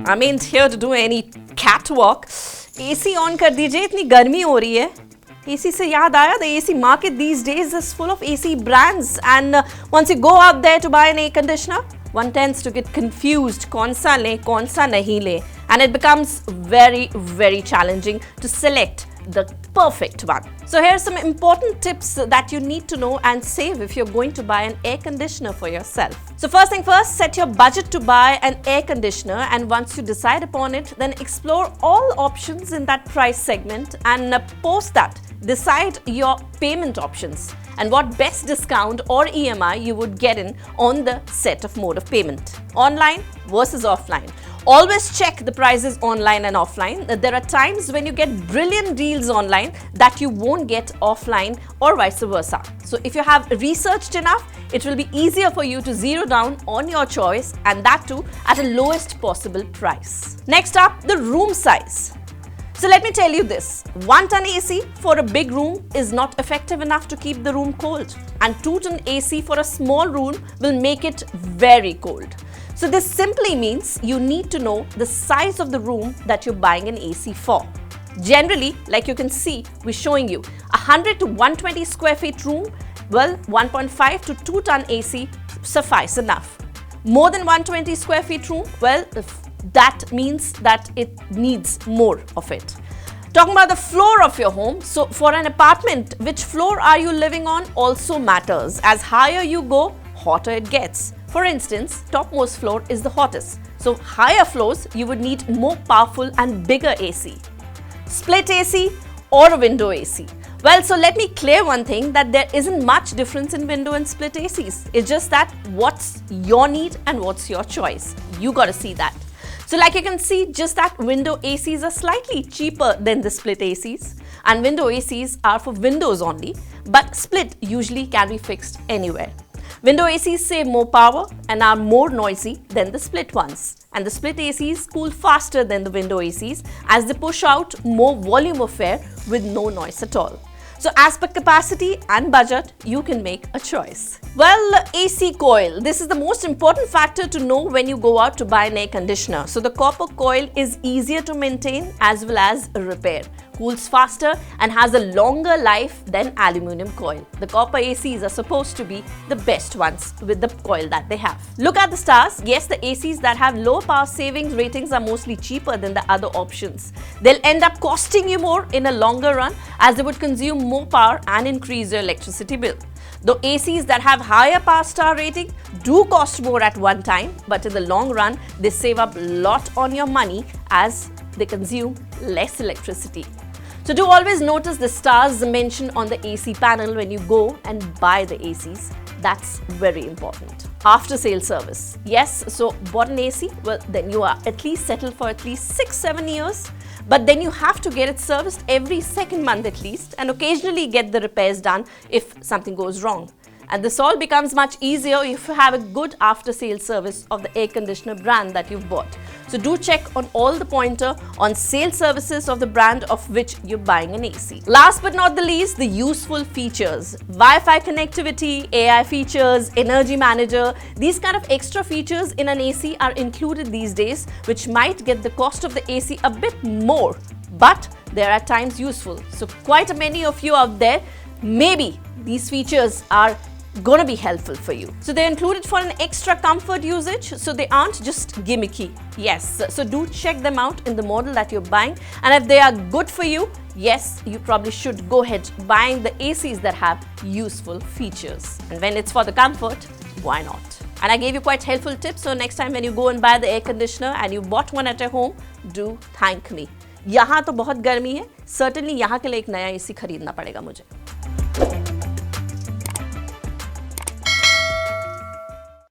I mean, here to do any catwalk. AC on कर दीजिए, इतनी गर्मी हो रही है. AC से याद आया, the AC market these days is full of AC brands, and once you go out there to buy an air conditioner, one tends to get confused, कौन सा ले, कौन सा नहीं ले, and it becomes very challenging to select the perfect one. So here are some important tips that you need to know and save if you're going to buy an air conditioner for yourself. So first thing first, set your budget to buy an air conditioner, and once you decide upon it, then explore all options in that price segment, and post that decide your payment options and what best discount or EMI you would get in on the set of mode of payment. Online versus offline. Always check the prices online and offline. There are times when you get brilliant deals online that you won't get offline or vice versa. So if you have researched enough, it will be easier for you to zero down on your choice, and that too at a lowest possible price. Next up, the room size. So let me tell you this, 1 ton AC for a big room is not effective enough to keep the room cold, and 2 ton AC for a small room will make it very cold. So this simply means you need to know the size of the room that you're buying an AC for. Generally, like you can see, we're showing you 100 to 120 square feet room, well, 1.5 to 2 ton AC suffice enough. More than 120 square feet room, well, that means that it needs more of it. Talking about the floor of your home, so for an apartment, which floor are you living on also matters. As higher you go, hotter it gets. For instance, topmost floor is the hottest. So higher floors, you would need more powerful and bigger AC. Split AC or a window AC. Well, so let me clear one thing, that there isn't much difference in window and split ACs. It's just that what's your need and what's your choice. You gotta see that. So like you can see, just that window ACs are slightly cheaper than the split ACs, and window ACs are for windows only, but split usually can be fixed anywhere. Window ACs save more power and are more noisy than the split ones, and the split ACs cool faster than the window ACs as they push out more volume of air with no noise at all. So as per capacity and budget, you can make a choice. Well, AC coil. This is the most important factor to know when you go out to buy an air conditioner. So the copper coil is easier to maintain as well as repair, cools faster and has a longer life than aluminum coil. The copper ACs are supposed to be the best ones with the coil that they have. Look at the stars. Yes, the ACs that have low power savings ratings are mostly cheaper than the other options. They'll end up costing you more in a longer run, as they would consume more power and increase your electricity bill. Though ACs that have higher power star rating do cost more at one time, but in the long run, they save up a lot on your money as they consume less electricity. So do always notice the stars mentioned on the AC panel when you go and buy the ACs. That's very important. After sale service. Yes, so bought an AC, well then you are at least settled for at least 6-7 years. But then you have to get it serviced every second month at least, and occasionally get the repairs done if something goes wrong. And this all becomes much easier if you have a good after-sale service of the air conditioner brand that you've bought. So do check on all the pointer on sales services of the brand of which you're buying an AC. Last but not the least, the useful features. Wi-Fi connectivity, AI features, energy manager, these kind of extra features in an AC are included these days, which might get the cost of the AC a bit more, but they're at times useful. So quite many of you out there, maybe these features are going to be helpful for you. So they're included for an extra comfort usage, so they aren't just gimmicky. Yes, so do check them out in the model that you're buying, and if they are good for you, yes, you probably should go ahead buying the ACs that have useful features. And when it's for the comfort, why not? And I gave you quite helpful tips, so next time when you go and buy the air conditioner and you bought one at your home, do thank me. यहाँ तो बहुत गर्मी है, certainly यहाँ के लिए एक नया AC खरीदना पड़ेगा मुझे.